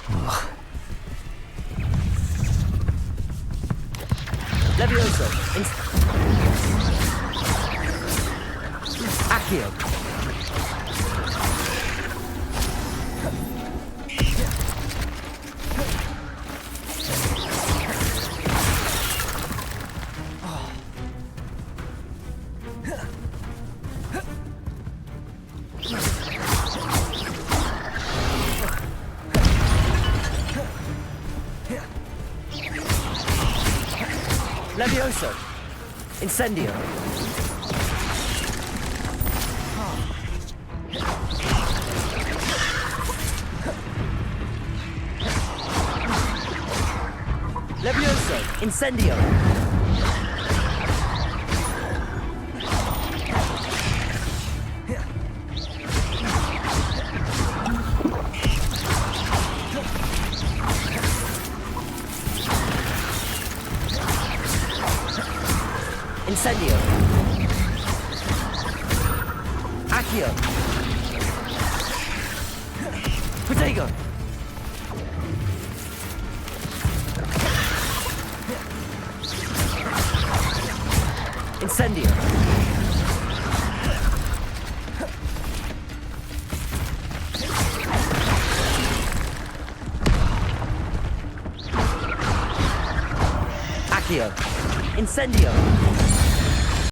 Ugh. Levioso! Accio! Levioso! Incendio. Levioso. Incendio. Incendio. Accio. Protego. Incendio. Accio. Incendio.